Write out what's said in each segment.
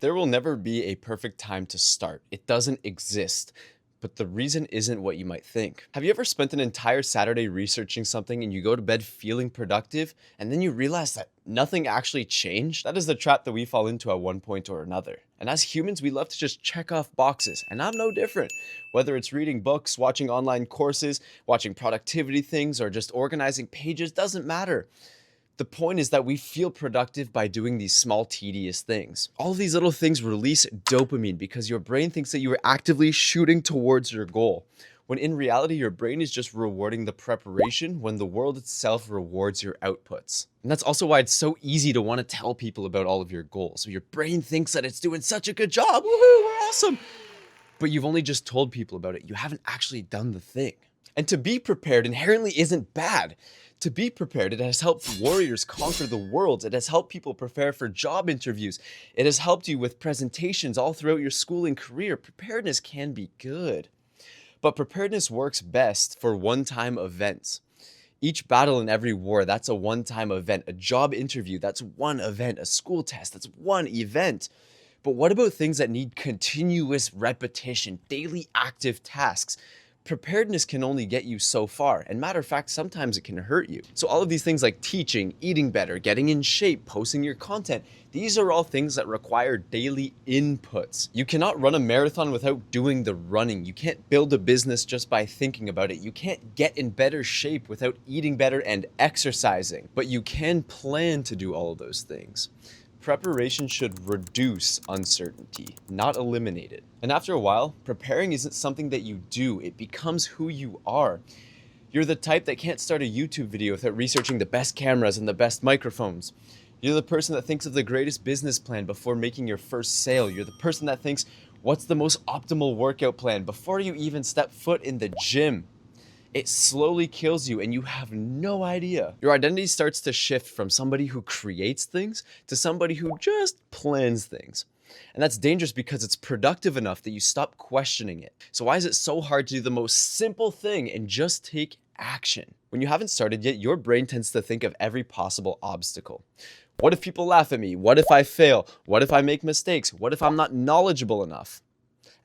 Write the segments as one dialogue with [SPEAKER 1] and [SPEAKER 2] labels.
[SPEAKER 1] There will never be a perfect time to start. It doesn't exist. But the reason isn't what you might think. Have you ever spent an entire Saturday researching something and you go to bed feeling productive and then you realize that nothing actually changed? That is the trap that we fall into at one point or another. And as humans, we love to just check off boxes, and I'm no different. Whether it's reading books, watching online courses, watching productivity things, or just organizing pages, doesn't matter. The point is that we feel productive by doing these small, tedious things. All of these little things release dopamine because your brain thinks that you are actively shooting towards your goal, when in reality, your brain is just rewarding the preparation when the world itself rewards your outputs. And that's also why it's so easy to want to tell people about all of your goals. So your brain thinks that it's doing such a good job. Woohoo, we're awesome. But you've only just told people about it. You haven't actually done the thing. And to be prepared inherently isn't bad. To be prepared, it has helped warriors conquer the world. It has helped people prepare for job interviews. It has helped you with presentations all throughout your schooling career. Preparedness can be good. But preparedness works best for one-time events. Each battle in every war, that's a one-time event. A job interview, that's one event. A school test, that's one event. But what about things that need continuous repetition, daily active tasks? Preparedness can only get you so far, and matter of fact, sometimes it can hurt you. So all of these things like teaching, eating better, getting in shape, posting your content, these are all things that require daily inputs. You cannot run a marathon without doing the running. You can't build a business just by thinking about it. You can't get in better shape without eating better and exercising, but you can plan to do all of those things. Preparation should reduce uncertainty, not eliminate it. And after a while, preparing isn't something that you do, it becomes who you are. You're the type that can't start a YouTube video without researching the best cameras and the best microphones. You're the person that thinks of the greatest business plan before making your first sale. You're the person that thinks, what's the most optimal workout plan before you even step foot in the gym. It slowly kills you and you have no idea. Your identity starts to shift from somebody who creates things to somebody who just plans things. And that's dangerous because it's productive enough that you stop questioning it. So why is it so hard to do the most simple thing and just take action? When you haven't started yet, your brain tends to think of every possible obstacle. What if people laugh at me? What if I fail? What if I make mistakes? What if I'm not knowledgeable enough?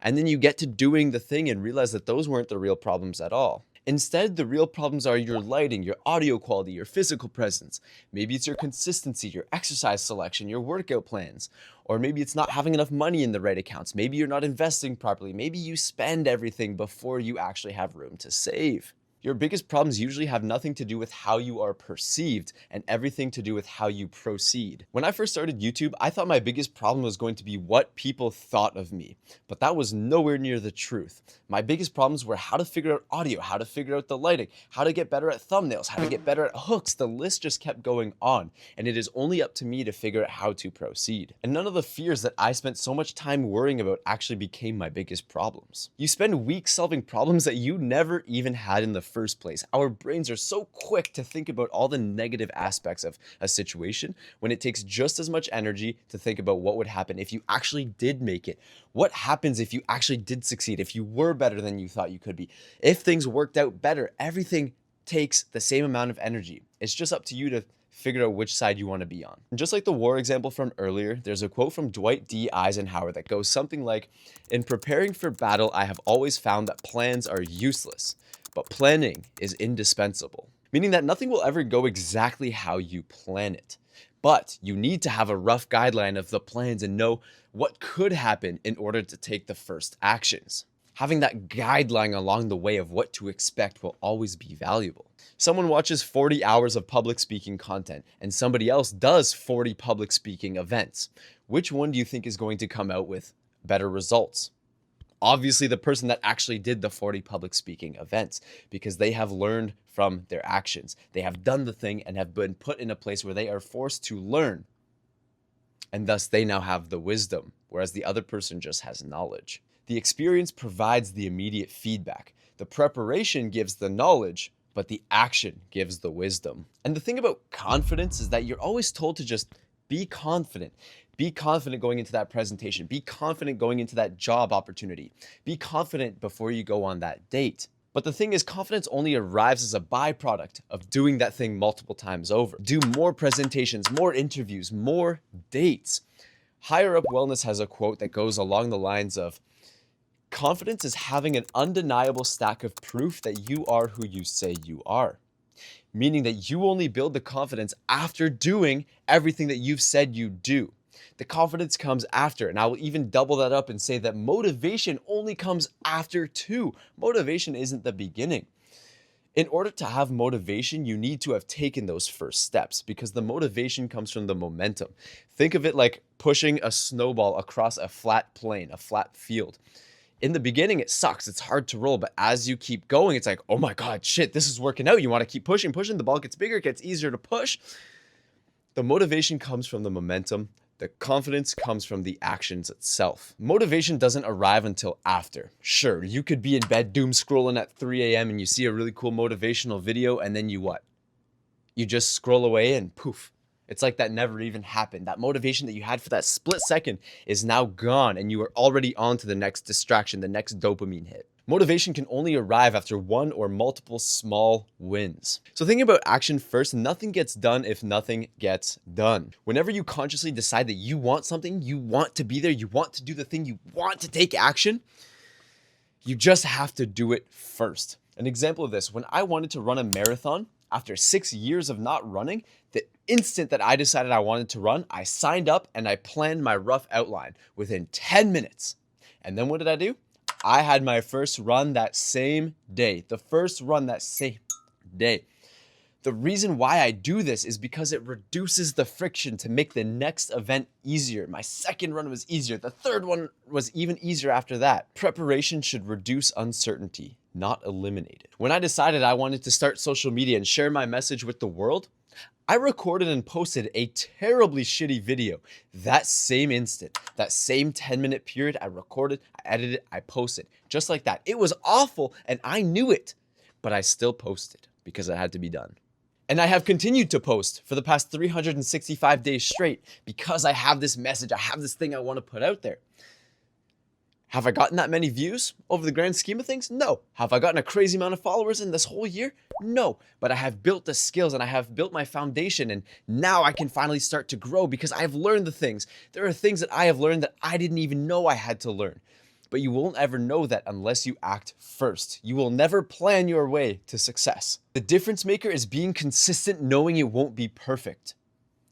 [SPEAKER 1] And then you get to doing the thing and realize that those weren't the real problems at all. Instead, the real problems are your lighting, your audio quality, your physical presence. Maybe it's your consistency, your exercise selection, your workout plans. Or maybe it's not having enough money in the right accounts. Maybe you're not investing properly. Maybe you spend everything before you actually have room to save. Your biggest problems usually have nothing to do with how you are perceived and everything to do with how you proceed. When I first started YouTube, I thought my biggest problem was going to be what people thought of me, but that was nowhere near the truth. My biggest problems were how to figure out audio, how to figure out the lighting, how to get better at thumbnails, how to get better at hooks. The list just kept going on, and it is only up to me to figure out how to proceed. And none of the fears that I spent so much time worrying about actually became my biggest problems. You spend weeks solving problems that you never even had in the first place. Our brains are so quick to think about all the negative aspects of a situation when it takes just as much energy to think about what would happen if you actually did make it. What happens if you actually did succeed, if you were better than you thought you could be, if things worked out better? Everything takes the same amount of energy. It's just up to you to figure out which side you want to be on. And just like the war example from earlier, there's a quote from Dwight D. Eisenhower that goes something like, "In preparing for battle, I have always found that plans are useless, but planning is indispensable." Meaning that nothing will ever go exactly how you plan it. But you need to have a rough guideline of the plans and know what could happen in order to take the first actions. Having that guideline along the way of what to expect will always be valuable. Someone watches 40 hours of public speaking content and somebody else does 40 public speaking events. Which one do you think is going to come out with better results? Obviously, the person that actually did the 40 public speaking events, because they have learned from their actions. They have done the thing and have been put in a place where they are forced to learn. And thus they now have the wisdom, whereas the other person just has knowledge. The experience provides the immediate feedback. The preparation gives the knowledge, but the action gives the wisdom. And the thing about confidence is that you're always told to just be confident. Be confident going into that presentation. Be confident going into that job opportunity. Be confident before you go on that date. But the thing is, confidence only arrives as a byproduct of doing that thing multiple times over. Do more presentations, more interviews, more dates. Higher Up Wellness has a quote that goes along the lines of, confidence is having an undeniable stack of proof that you are who you say you are. Meaning that you only build the confidence after doing everything that you've said you do. The confidence comes after, and I will even double that up and say that motivation only comes after too. Motivation isn't the beginning. In order to have motivation, you need to have taken those first steps because the motivation comes from the momentum. Think of it like pushing a snowball across a flat plane, a flat field. In the beginning, it sucks. It's hard to roll, but as you keep going, it's like, oh my God, shit, this is working out. You want to keep pushing. The ball gets bigger, it gets easier to push. The motivation comes from the momentum. The confidence comes from the actions itself. Motivation doesn't arrive until after. Sure, you could be in bed doom scrolling at 3 a.m. and you see a really cool motivational video, and then you what? You just scroll away and poof. It's like that never even happened. That motivation that you had for that split second is now gone, and you are already on to the next distraction, the next dopamine hit. Motivation can only arrive after one or multiple small wins. So thinking about action first, nothing gets done if nothing gets done. Whenever you consciously decide that you want something, you want to be there, you want to do the thing, you want to take action, you just have to do it first. An example of this, when I wanted to run a marathon, after 6 years of not running, the instant that I decided I wanted to run, I signed up and I planned my rough outline within 10 minutes. And then what did I do? I had my first run that same day. The first run that same day. The reason why I do this is because it reduces the friction to make the next event easier. My second run was easier. The third one was even easier after that. Preparation should reduce uncertainty, not eliminate it. When I decided I wanted to start social media and share my message with the world, I recorded and posted a terribly shitty video that same instant. That same 10-minute period, I recorded, I edited, I posted. Just like that. It was awful and I knew it, but I still posted because it had to be done. And I have continued to post for the past 365 days straight because I have this message, I have this thing I want to put out there. Have I gotten that many views over the grand scheme of things? No. Have I gotten a crazy amount of followers in this whole year? No. But I have built the skills and I have built my foundation, and now I can finally start to grow because I have learned the things. There are things that I have learned that I didn't even know I had to learn. But you won't ever know that unless you act first. You will never plan your way to success. The difference maker is being consistent, knowing it won't be perfect.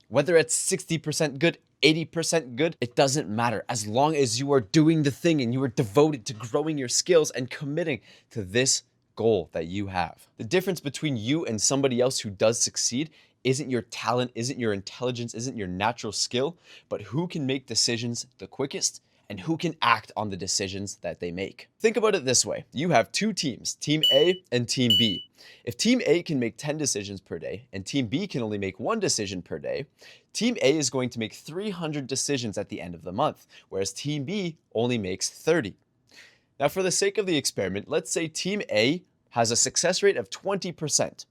[SPEAKER 1] Whether it's 60% good, 80% good, it doesn't matter as long as you are doing the thing and you are devoted to growing your skills and committing to this goal that you have. The difference between you and somebody else who does succeed isn't your talent, isn't your intelligence, isn't your natural skill, but who can make decisions the quickest and who can act on the decisions that they make. Think about it this way. You have two teams, Team A and Team B. If Team A can make 10 decisions per day and Team B can only make 1 decision per day, Team A is going to make 300 decisions at the end of the month, whereas Team B only makes 30. Now, for the sake of the experiment, let's say Team A has a success rate of 20%.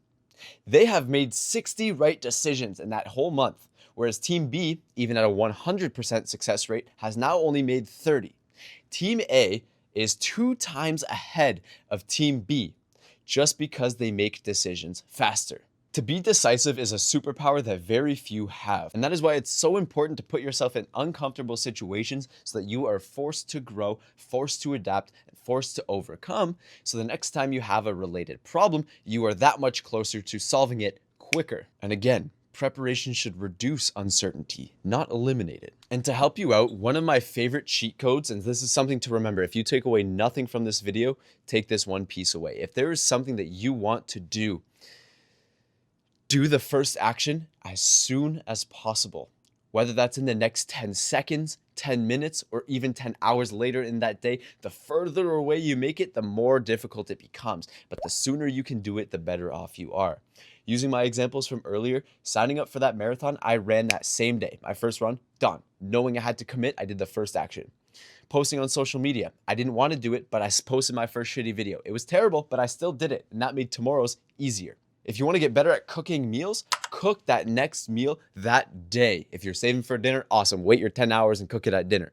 [SPEAKER 1] They have made 60 right decisions in that whole month, whereas Team B, even at a 100% success rate, has now only made 30. Team A is 2 times ahead of Team B just because they make decisions faster. To be decisive is a superpower that very few have, and that is why it's so important to put yourself in uncomfortable situations so that you are forced to grow, forced to adapt, and forced to overcome, so the next time you have a related problem, you are that much closer to solving it quicker. And again, preparation should reduce uncertainty, not eliminate it. And to help you out, one of my favorite cheat codes, and this is something to remember, if you take away nothing from this video, take this one piece away. If there is something that you want to do the first action as soon as possible. Whether that's in the next 10 seconds, 10 minutes, or even 10 hours later in that day, the further away you make it, the more difficult it becomes. But the sooner you can do it, the better off you are. Using my examples from earlier, signing up for that marathon, I ran that same day. My first run, done. Knowing I had to commit, I did the first action. Posting on social media, I didn't want to do it, but I posted my first shitty video. It was terrible, but I still did it, and that made tomorrow's easier. If you want to get better at cooking meals, cook that next meal that day. If you're saving for dinner, awesome. Wait your 10 hours and cook it at dinner.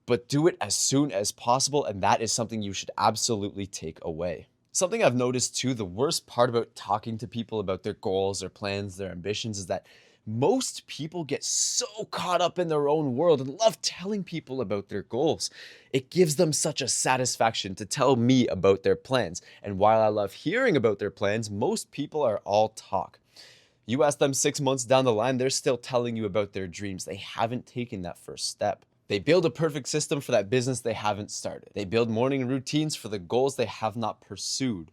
[SPEAKER 1] But do it as soon as possible, and that is something you should absolutely take away. Something I've noticed too, the worst part about talking to people about their goals, their plans, their ambitions is that Most people get so caught up in their own world and love telling people about their goals. It gives them such a satisfaction to tell me about their plans. And while I love hearing about their plans, most people are all talk. You ask them 6 months down the line, they're still telling you about their dreams. They haven't taken that first step. They build a perfect system for that business they haven't started. They build morning routines for the goals they have not pursued.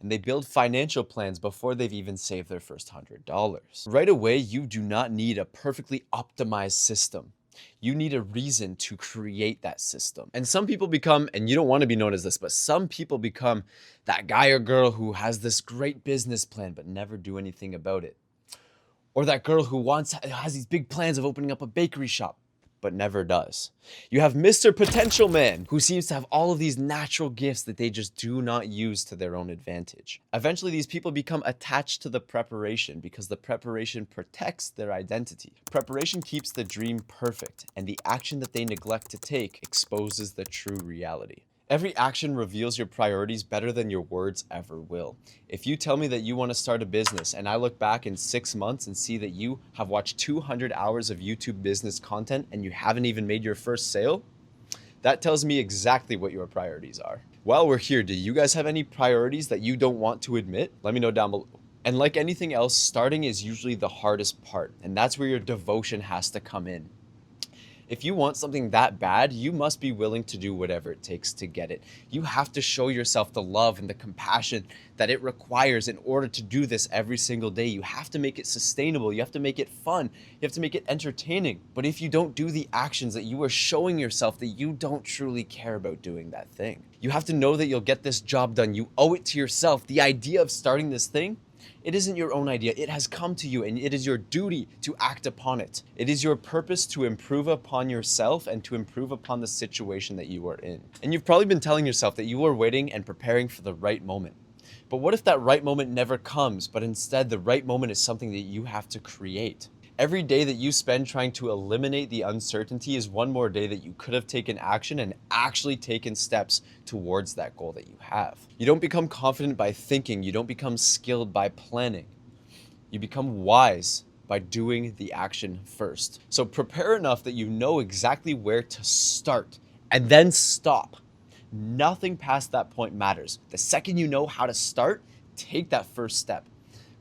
[SPEAKER 1] And they build financial plans before they've even saved their first $100. Right away, you do not need a perfectly optimized system. You need a reason to create that system. And some people become, and you don't want to be known as this, but some people become that guy or girl who has this great business plan but never do anything about it. Or that girl who has these big plans of opening up a bakery shop but never does. You have Mr. Potential Man, who seems to have all of these natural gifts that they just do not use to their own advantage. Eventually, these people become attached to the preparation because the preparation protects their identity. Preparation keeps the dream perfect, and the action that they neglect to take exposes the true reality. Every action reveals your priorities better than your words ever will. If you tell me that you want to start a business and I look back in 6 months and see that you have watched 200 hours of YouTube business content and you haven't even made your first sale, that tells me exactly what your priorities are. While we're here, do you guys have any priorities that you don't want to admit? Let me know down below. And like anything else, starting is usually the hardest part, and that's where your devotion has to come in. If you want something that bad, you must be willing to do whatever it takes to get it. You have to show yourself the love and the compassion that it requires in order to do this every single day. You have to make it sustainable. You have to make it fun. You have to make it entertaining. But if you don't do the actions, that you are showing yourself that you don't truly care about doing that thing. You have to know that you'll get this job done. You owe it to yourself. The idea of starting this thing, it isn't your own idea. It has come to you, and it is your duty to act upon it. It is your purpose to improve upon yourself and to improve upon the situation that you are in. And you've probably been telling yourself that you are waiting and preparing for the right moment. But what if that right moment never comes, but instead the right moment is something that you have to create? Every day that you spend trying to eliminate the uncertainty is one more day that you could have taken action and actually taken steps towards that goal that you have. You don't become confident by thinking. You don't become skilled by planning. You become wise by doing the action first. So prepare enough that you know exactly where to start and then stop. Nothing past that point matters. The second you know how to start, take that first step.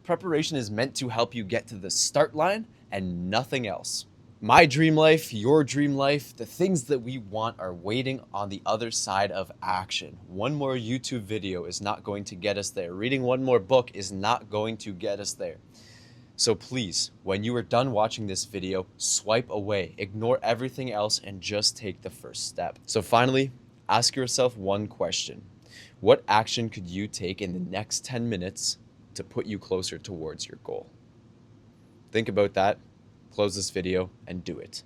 [SPEAKER 1] Preparation is meant to help you get to the start line and nothing else. My dream life, your dream life, the things that we want are waiting on the other side of action. One more YouTube video is not going to get us there. Reading one more book is not going to get us there. So please, when you are done watching this video, swipe away, ignore everything else, and just take the first step. So finally, ask yourself one question. What action could you take in the next 10 minutes to put you closer towards your goal? Think about that, close this video, and do it.